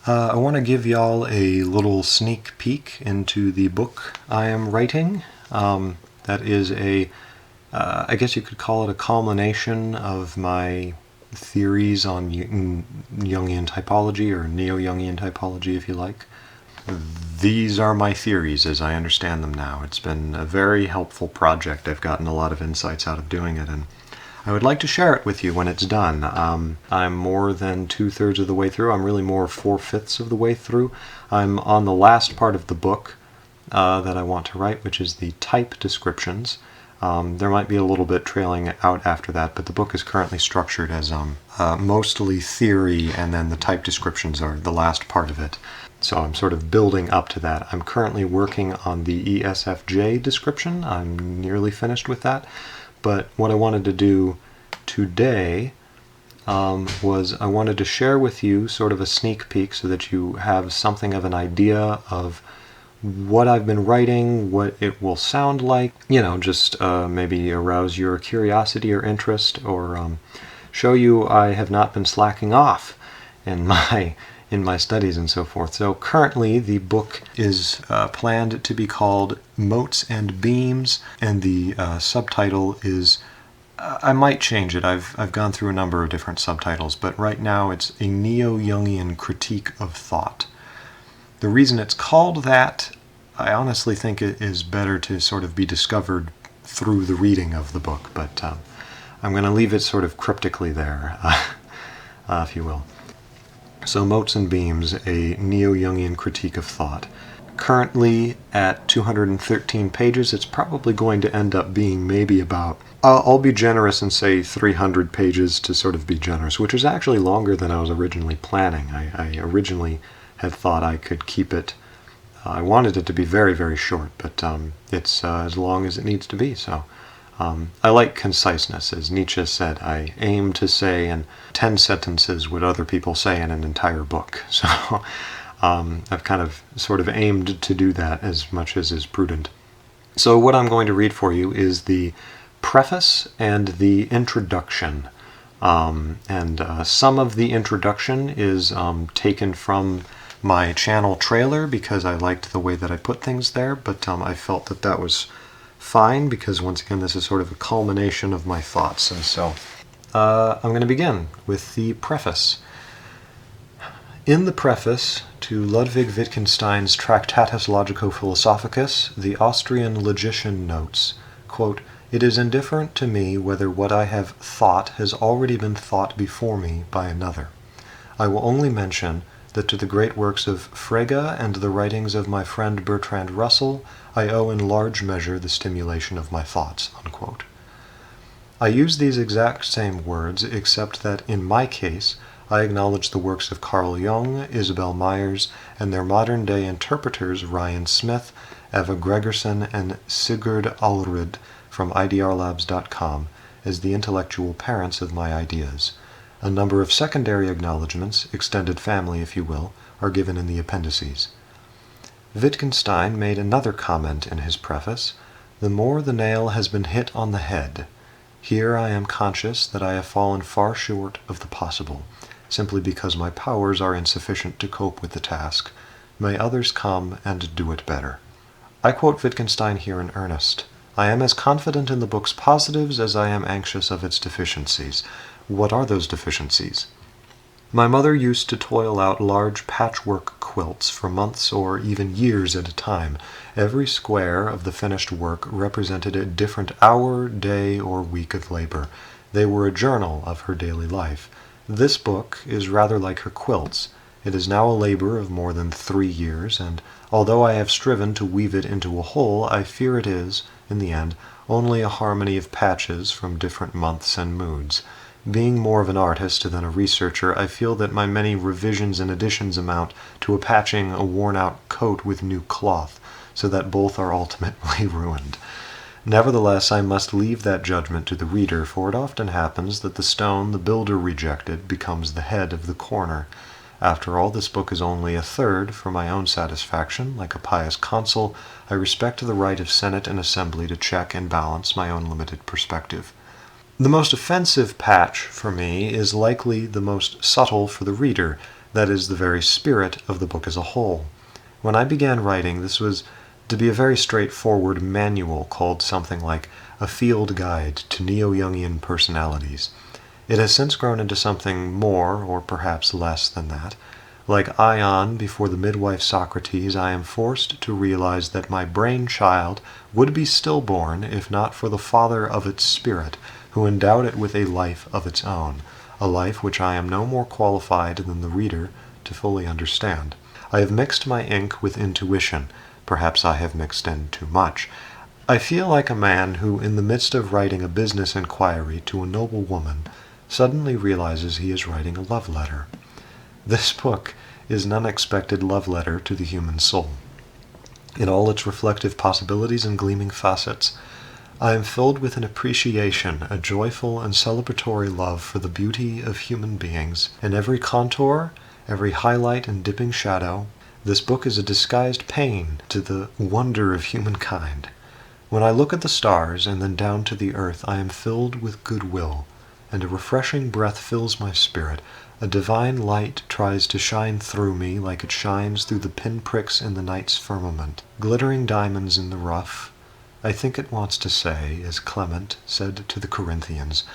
I want to give y'all a little sneak peek into the book I am writing. That is I guess you could call it a culmination of my theories on Jungian typology, or neo-Jungian typology if you like. These are my theories as I understand them now. It's been a very helpful project. I've gotten a lot of insights out of doing it, and I would like to share it with you when it's done. I'm more than 2/3 of the way through. I'm really more 4/5 of the way through. I'm on the last part of the book that I want to write, which is the type descriptions. There might be a little bit trailing out after that, but the book is currently structured as mostly theory, and then the type descriptions are the last part of it. So I'm sort of building up to that. I'm currently working on the ESFJ description. I'm nearly finished with that. But what I wanted to do today was I wanted to share with you sort of a sneak peek so that you have something of an idea of what I've been writing, what it will sound like, just maybe arouse your curiosity or interest, or show you I have not been slacking off in my studies and so forth. So currently the book is planned to be called Motes and Beams, and the subtitle is, I might change it. I've gone through a number of different subtitles, but right now it's A Neo-Jungian Critique of Thought. The reason it's called that, I honestly think it is better to sort of be discovered through the reading of the book, but I'm going to leave it sort of cryptically there, if you will. So Motes and Beams, A Neo-Jungian Critique of Thought. Currently at 213 pages, it's probably going to end up being maybe about, I'll be generous and say 300 pages to sort of be generous, which is actually longer than I was originally planning. I originally had thought I could keep it, I wanted it to be very, very short, but it's as long as it needs to be, so. I like conciseness. As Nietzsche said, I aim to say in 10 sentences what other people say in an entire book. So I've kind of sort of aimed to do that as much as is prudent. So what I'm going to read for you is the preface and the introduction. Some of the introduction is taken from my channel trailer because I liked the way that I put things there, but I felt that that was fine because, once again, this is sort of a culmination of my thoughts. And so I'm going to begin with the preface. In the preface to Ludwig Wittgenstein's Tractatus Logico-Philosophicus, the Austrian logician notes, quote, "It is indifferent to me whether what I have thought has already been thought before me by another. I will only mention that to the great works of Frege and the writings of my friend Bertrand Russell, I owe in large measure the stimulation of my thoughts." Unquote. I use these exact same words, except that in my case, I acknowledge the works of Carl Jung, Isabel Myers, and their modern-day interpreters Ryan Smith, Eva Gregerson, and Sigurd Allred from idrlabs.com as the intellectual parents of my ideas. A number of secondary acknowledgments, extended family if you will, are given in the appendices. Wittgenstein made another comment in his preface: "The more the nail has been hit on the head. Here I am conscious that I have fallen far short of the possible, simply because my powers are insufficient to cope with the task. May others come and do it better." I quote Wittgenstein here in earnest. I am as confident in the book's positives as I am anxious of its deficiencies. What are those deficiencies? My mother used to toil out large patchwork quilts for months or even years at a time. Every square of the finished work represented a different hour, day, or week of labor. They were a journal of her daily life. This book is rather like her quilts. It is now a labor of more than 3 years, and although I have striven to weave it into a whole, I fear it is, in the end, only a harmony of patches from different months and moods. Being more of an artist than a researcher, I feel that my many revisions and additions amount to a patching a worn-out coat with new cloth, so that both are ultimately ruined. Nevertheless, I must leave that judgment to the reader, for it often happens that the stone the builder rejected becomes the head of the corner. After all, this book is only a third. For my own satisfaction, like a pious consul, I respect the right of Senate and Assembly to check and balance my own limited perspective. The most offensive patch for me is likely the most subtle for the reader. That is the very spirit of the book as a whole. When I began writing, this was to be a very straightforward manual called something like A Field Guide to Neo-Jungian Personalities. It has since grown into something more, or perhaps less than that. Like Ion before the midwife Socrates, I am forced to realize that my brain-child would be stillborn if not for the father of its spirit, who endowed it with a life of its own, a life which I am no more qualified than the reader to fully understand. I have mixed my ink with intuition. Perhaps I have mixed in too much. I feel like a man who, in the midst of writing a business inquiry to a noble woman, suddenly realizes he is writing a love letter. This book is an unexpected love letter to the human soul. In all its reflective possibilities and gleaming facets, I am filled with an appreciation, a joyful and celebratory love for the beauty of human beings. In every contour, every highlight and dipping shadow, this book is a disguised pain to the wonder of humankind. When I look at the stars and then down to the earth, I am filled with goodwill, and a refreshing breath fills my spirit. A divine light tries to shine through me like it shines through the pinpricks in the night's firmament, glittering diamonds in the rough. I think it wants to say, as Clement said to the Corinthians,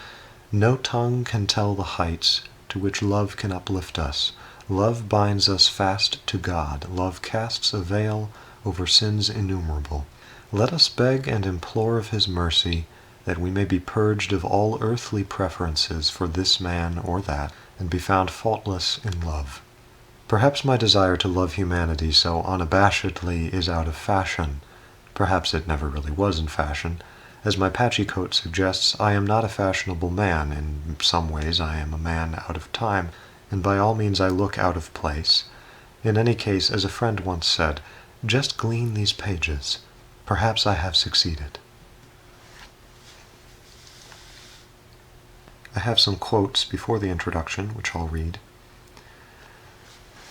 "No tongue can tell the heights to which love can uplift us. Love binds us fast to God. Love casts a veil over sins innumerable. Let us beg and implore of his mercy that we may be purged of all earthly preferences for this man or that, and be found faultless in love." Perhaps my desire to love humanity so unabashedly is out of fashion. Perhaps it never really was in fashion. As my patchy coat suggests, I am not a fashionable man. In some ways I am a man out of time, and by all means I look out of place. In any case, as a friend once said, just glean these pages. Perhaps I have succeeded. I have some quotes before the introduction, which I'll read.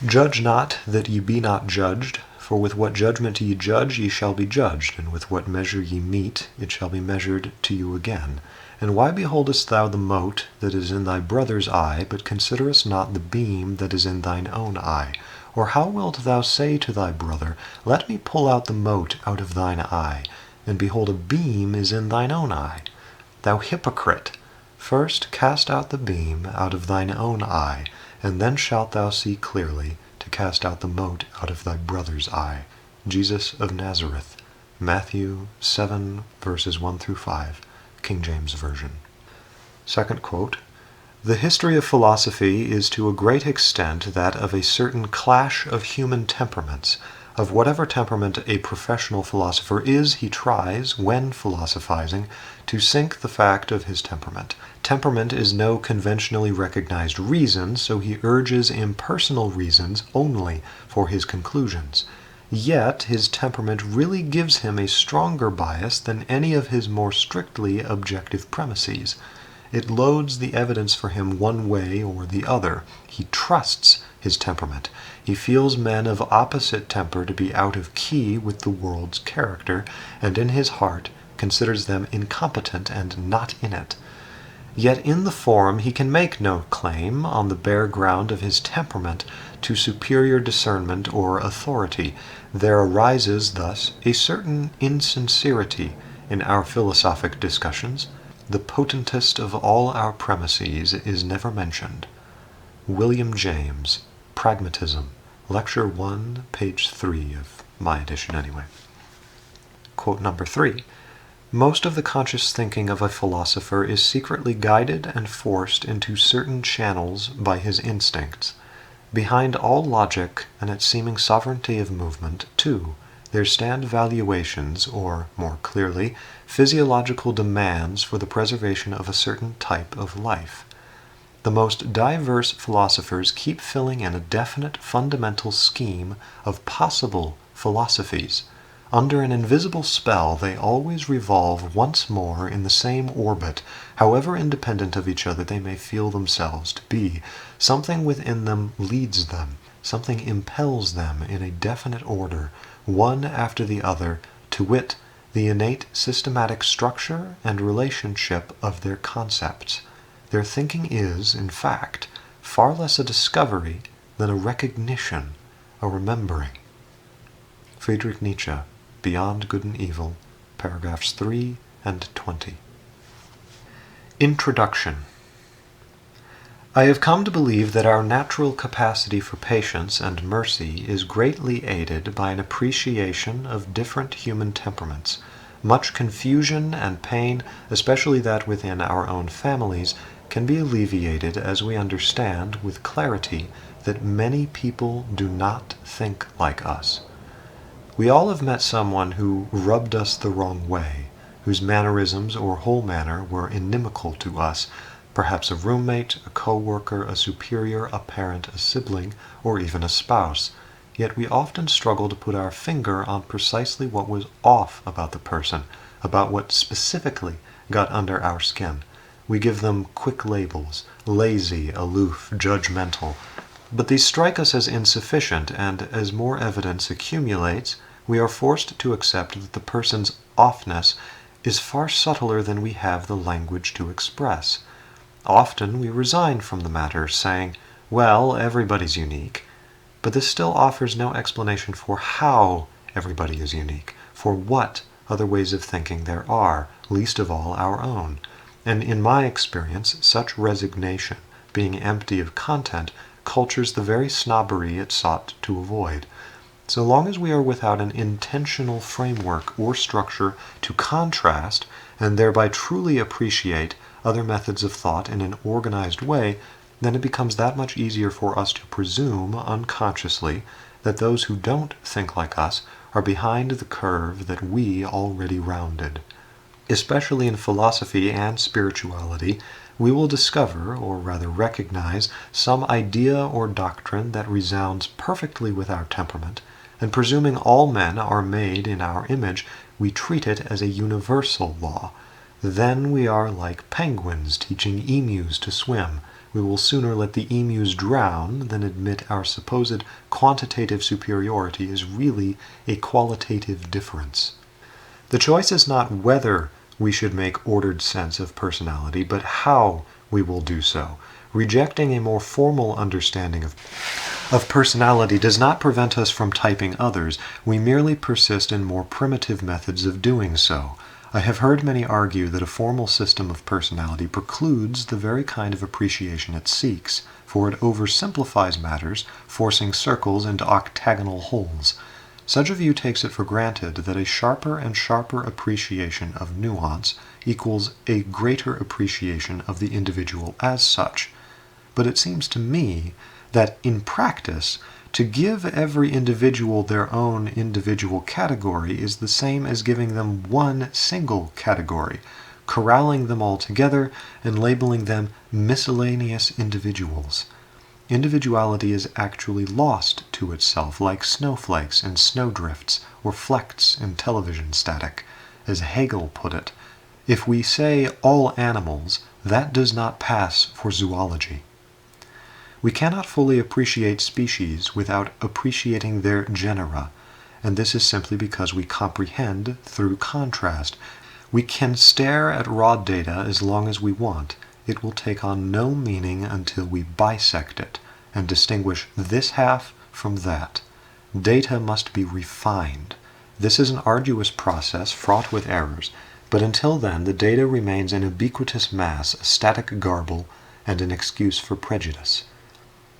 "Judge not that ye be not judged, for with what judgment ye judge ye shall be judged, and with what measure ye mete it shall be measured to you again. And why beholdest thou the mote that is in thy brother's eye, but considerest not the beam that is in thine own eye? Or how wilt thou say to thy brother, Let me pull out the mote out of thine eye, and behold a beam is in thine own eye? Thou hypocrite! First cast out the beam out of thine own eye, and then shalt thou see clearly to cast out the mote out of thy brother's eye." Jesus of Nazareth, Matthew 7, verses 1 through 5, King James Version. Second quote, "The history of philosophy is to a great extent that of a certain clash of human temperaments. Of whatever temperament a professional philosopher is, he tries, when philosophizing, to sink the fact of his temperament. Temperament is no conventionally recognized reason, so he urges impersonal reasons only for his conclusions. Yet his temperament really gives him a stronger bias than any of his more strictly objective premises. It loads the evidence for him one way or the other. He trusts his temperament. He feels men of opposite temper to be out of key with the world's character, and in his heart considers them incompetent and not in it. Yet in the form he can make no claim, on the bare ground of his temperament, to superior discernment or authority. There arises thus a certain insincerity in our philosophic discussions. The potentest of all our premises is never mentioned." William James, Pragmatism, Lecture 1, page 3 of my edition anyway. Quote number 3. "Most of the conscious thinking of a philosopher is secretly guided and forced into certain channels by his instincts. Behind all logic and its seeming sovereignty of movement, too, there stand valuations, or, more clearly, physiological demands for the preservation of a certain type of life. The most diverse philosophers keep filling in a definite fundamental scheme of possible philosophies. Under an invisible spell, they always revolve once more in the same orbit, however independent of each other they may feel themselves to be. Something within them leads them, something impels them in a definite order, one after the other, to wit, the innate systematic structure and relationship of their concepts. Their thinking is, in fact, far less a discovery than a recognition, a remembering. Friedrich Nietzsche, Beyond Good and Evil, paragraphs 3 and 20. Introduction. I have come to believe that our natural capacity for patience and mercy is greatly aided by an appreciation of different human temperaments. Much confusion and pain, especially that within our own families, can be alleviated as we understand with clarity that many people do not think like us. We all have met someone who rubbed us the wrong way, whose mannerisms or whole manner were inimical to us, perhaps a roommate, a co-worker, a superior, a parent, a sibling, or even a spouse. Yet we often struggle to put our finger on precisely what was off about the person, about what specifically got under our skin. We give them quick labels: lazy, aloof, judgmental. But these strike us as insufficient, and as more evidence accumulates, we are forced to accept that the person's offness is far subtler than we have the language to express. Often we resign from the matter, saying, well, everybody's unique. But this still offers no explanation for how everybody is unique, for what other ways of thinking there are, least of all our own. And in my experience, such resignation, being empty of content, cultures the very snobbery it sought to avoid. So long as we are without an intentional framework or structure to contrast and thereby truly appreciate other methods of thought in an organized way, then it becomes that much easier for us to presume unconsciously that those who don't think like us are behind the curve that we already rounded. Especially in philosophy and spirituality, we will discover, or rather recognize, some idea or doctrine that resounds perfectly with our temperament, and presuming all men are made in our image, we treat it as a universal law. Then we are like penguins teaching emus to swim. We will sooner let the emus drown than admit our supposed quantitative superiority is really a qualitative difference. The choice is not whether we should make ordered sense of personality, but how we will do so. Rejecting a more formal understanding of personality does not prevent us from typing others. We merely persist in more primitive methods of doing so. I have heard many argue that a formal system of personality precludes the very kind of appreciation it seeks, for it oversimplifies matters, forcing circles into octagonal holes. Such a view takes it for granted that a sharper and sharper appreciation of nuance equals a greater appreciation of the individual as such. But it seems to me that in practice, to give every individual their own individual category is the same as giving them one single category, corralling them all together and labeling them miscellaneous individuals. Individuality is actually lost to itself, like snowflakes in snowdrifts or flecks in television static. As Hegel put it, if we say all animals, that does not pass for zoology. We cannot fully appreciate species without appreciating their genera, and this is simply because we comprehend through contrast. We can stare at raw data as long as we want. It will take on no meaning until we bisect it and distinguish this half from that. Data must be refined. This is an arduous process fraught with errors, but until then the data remains an ubiquitous mass, a static garble, and an excuse for prejudice.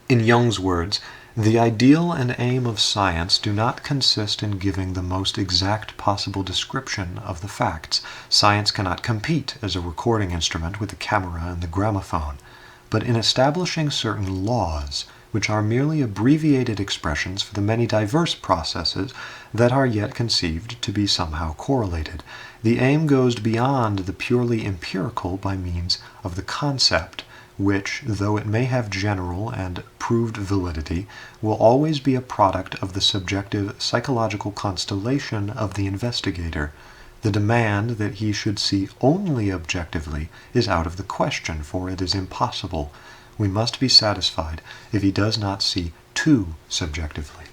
In Jung's words, the ideal and aim of science do not consist in giving the most exact possible description of the facts. Science cannot compete as a recording instrument with the camera and the gramophone, but in establishing certain laws, which are merely abbreviated expressions for the many diverse processes that are yet conceived to be somehow correlated. The aim goes beyond the purely empirical by means of the concept, which, though it may have general and proved validity, will always be a product of the subjective psychological constellation of the investigator. The demand that he should see only objectively is out of the question, for it is impossible. We must be satisfied if he does not see too subjectively.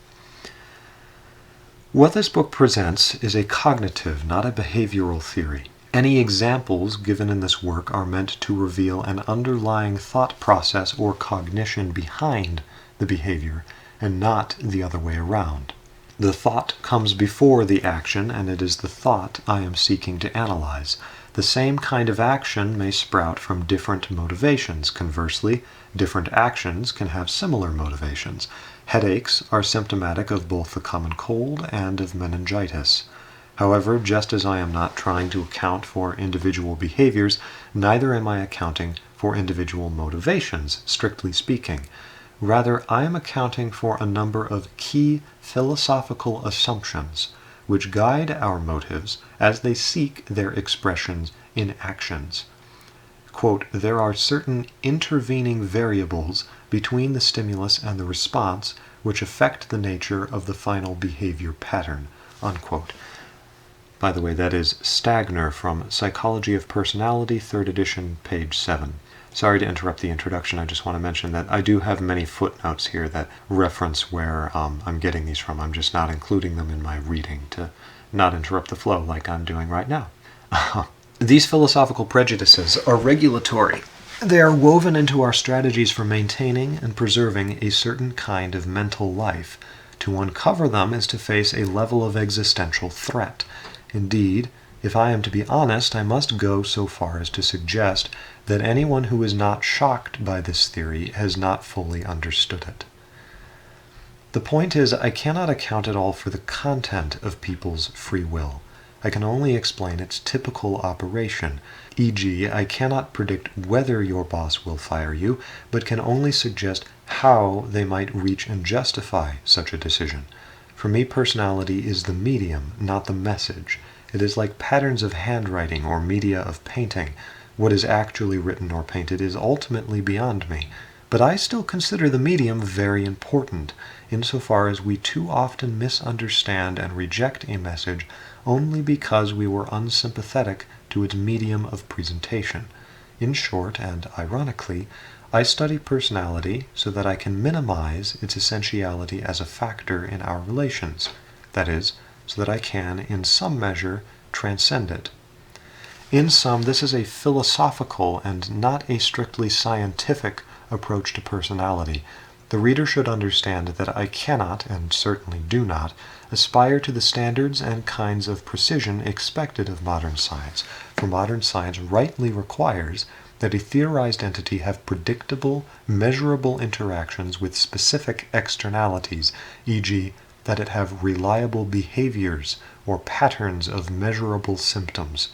What this book presents is a cognitive, not a behavioral theory. Any examples given in this work are meant to reveal an underlying thought process or cognition behind the behavior, and not the other way around. The thought comes before the action, and it is the thought I am seeking to analyze. The same kind of action may sprout from different motivations. Conversely, different actions can have similar motivations. Headaches are symptomatic of both the common cold and of meningitis. However, just as I am not trying to account for individual behaviors, neither am I accounting for individual motivations, strictly speaking. Rather, I am accounting for a number of key philosophical assumptions which guide our motives as they seek their expressions in actions. Quote, there are certain intervening variables between the stimulus and the response which affect the nature of the final behavior pattern. Unquote. By the way, that is Stagner from Psychology of Personality, 3rd edition, page 7. Sorry to interrupt the introduction. I just want to mention that I do have many footnotes here that reference where I'm getting these from. I'm just not including them in my reading to not interrupt the flow like I'm doing right now. These philosophical prejudices are regulatory. They are woven into our strategies for maintaining and preserving a certain kind of mental life. To uncover them is to face a level of existential threat. Indeed, if I am to be honest, I must go so far as to suggest that anyone who is not shocked by this theory has not fully understood it. The point is, I cannot account at all for the content of people's free will. I can only explain its typical operation, e.g., I cannot predict whether your boss will fire you, but can only suggest how they might reach and justify such a decision. For me, personality is the medium, not the message. It is like patterns of handwriting or media of painting. What is actually written or painted is ultimately beyond me. But I still consider the medium very important, insofar as we too often misunderstand and reject a message only because we were unsympathetic to its medium of presentation. In short, and ironically, I study personality so that I can minimize its essentiality as a factor in our relations. That is, so that I can, in some measure, transcend it. In sum, this is a philosophical and not a strictly scientific approach to personality. The reader should understand that I cannot, and certainly do not, aspire to the standards and kinds of precision expected of modern science, for modern science rightly requires that a theorized entity have predictable, measurable interactions with specific externalities, e.g., that it have reliable behaviors or patterns of measurable symptoms.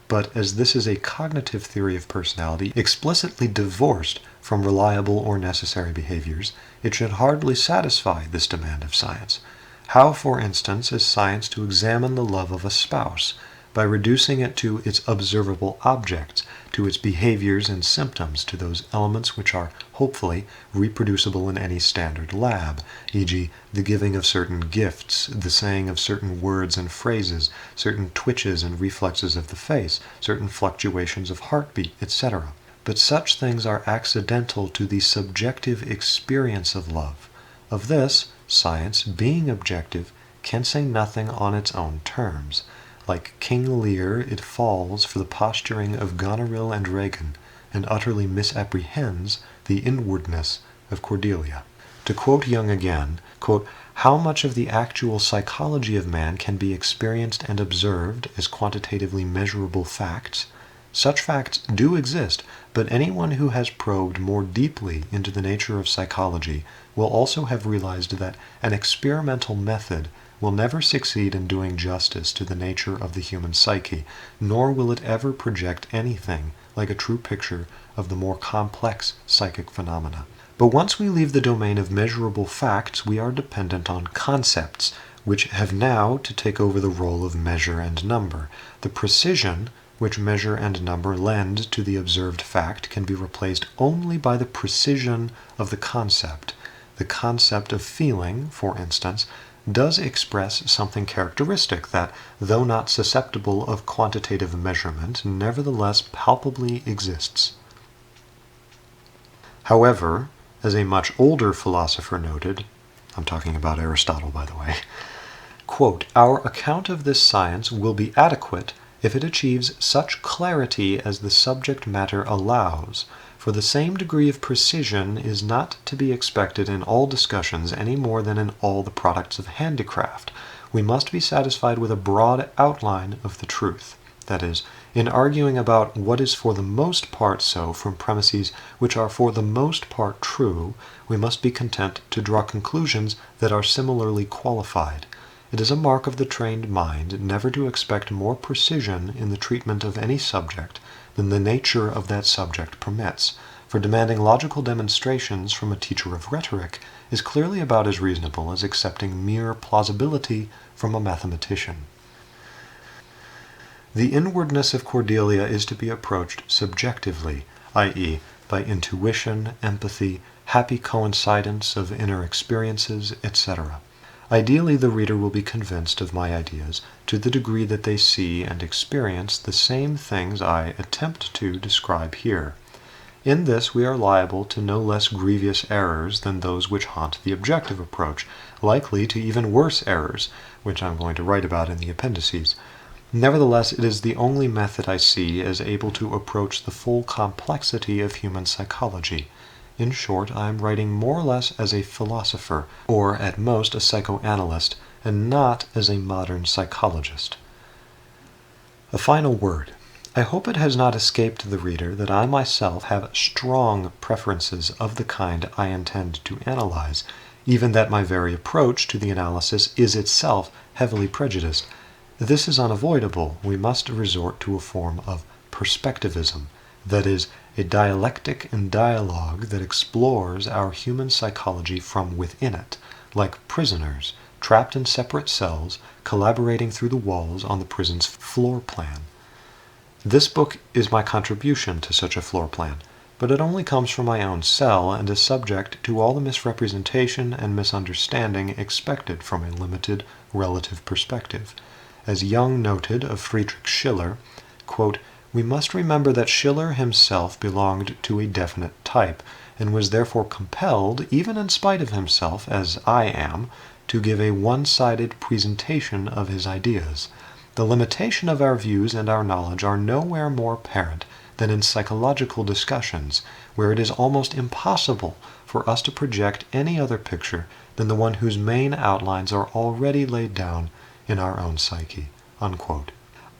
But as this is a cognitive theory of personality explicitly divorced from reliable or necessary behaviors, it should hardly satisfy this demand of science. How, for instance, is science to examine the love of a spouse? By reducing it to its observable objects, to its behaviors and symptoms, to those elements which are, hopefully, reproducible in any standard lab, e.g., the giving of certain gifts, the saying of certain words and phrases, certain twitches and reflexes of the face, certain fluctuations of heartbeat, etc. But such things are accidental to the subjective experience of love. Of this, science, being objective, can say nothing on its own terms. Like King Lear, it falls for the posturing of Goneril and Regan, and utterly misapprehends the inwardness of Cordelia. To quote Jung again, quote, how much of the actual psychology of man can be experienced and observed as quantitatively measurable facts? Such facts do exist, but anyone who has probed more deeply into the nature of psychology will also have realized that an experimental method will never succeed in doing justice to the nature of the human psyche, nor will it ever project anything like a true picture of the more complex psychic phenomena. But once we leave the domain of measurable facts, we are dependent on concepts, which have now to take over the role of measure and number. The precision which measure and number lend to the observed fact can be replaced only by the precision of the concept. The concept of feeling, for instance, does express something characteristic that, though not susceptible of quantitative measurement, nevertheless palpably exists. However, as a much older philosopher noted, I'm talking about Aristotle, by the way, quote, our account of this science will be adequate if it achieves such clarity as the subject matter allows, for the same degree of precision is not to be expected in all discussions any more than in all the products of handicraft. We must be satisfied with a broad outline of the truth. That is, in arguing about what is for the most part so from premises which are for the most part true, we must be content to draw conclusions that are similarly qualified. It is a mark of the trained mind never to expect more precision in the treatment of any subject than the nature of that subject permits, for demanding logical demonstrations from a teacher of rhetoric is clearly about as reasonable as accepting mere plausibility from a mathematician. The inwardness of Cordelia is to be approached subjectively, i.e., by intuition, empathy, happy coincidence of inner experiences, etc. Ideally, the reader will be convinced of my ideas to the degree that they see and experience the same things I attempt to describe here. In this we are liable to no less grievous errors than those which haunt the objective approach, likely to even worse errors, which I'm going to write about in the appendices. Nevertheless, it is the only method I see as able to approach the full complexity of human psychology. In short, I am writing more or less as a philosopher, or at most a psychoanalyst, and not as a modern psychologist. A final word. I hope it has not escaped the reader that I myself have strong preferences of the kind I intend to analyze, even that my very approach to the analysis is itself heavily prejudiced. This is unavoidable. We must resort to a form of perspectivism, that is, a dialectic and dialogue that explores our human psychology from within it, like prisoners, trapped in separate cells, collaborating through the walls on the prison's floor plan. This book is my contribution to such a floor plan, but it only comes from my own cell and is subject to all the misrepresentation and misunderstanding expected from a limited relative perspective. As Jung noted of Friedrich Schiller, quote, "We must remember that Schiller himself belonged to a definite type, and was therefore compelled, even in spite of himself, as I am, to give a one-sided presentation of his ideas. The limitation of our views and our knowledge are nowhere more apparent than in psychological discussions, where it is almost impossible for us to project any other picture than the one whose main outlines are already laid down in our own psyche." Unquote.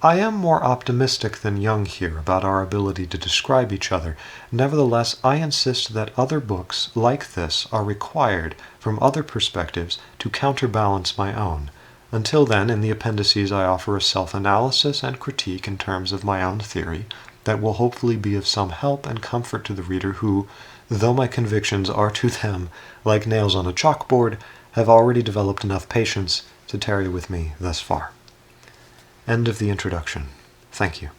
I am more optimistic than Jung here about our ability to describe each other. Nevertheless, I insist that other books like this are required from other perspectives to counterbalance my own. Until then, in the appendices I offer a self-analysis and critique in terms of my own theory that will hopefully be of some help and comfort to the reader who, though my convictions are to them like nails on a chalkboard, have already developed enough patience to tarry with me thus far. End of the introduction. Thank you.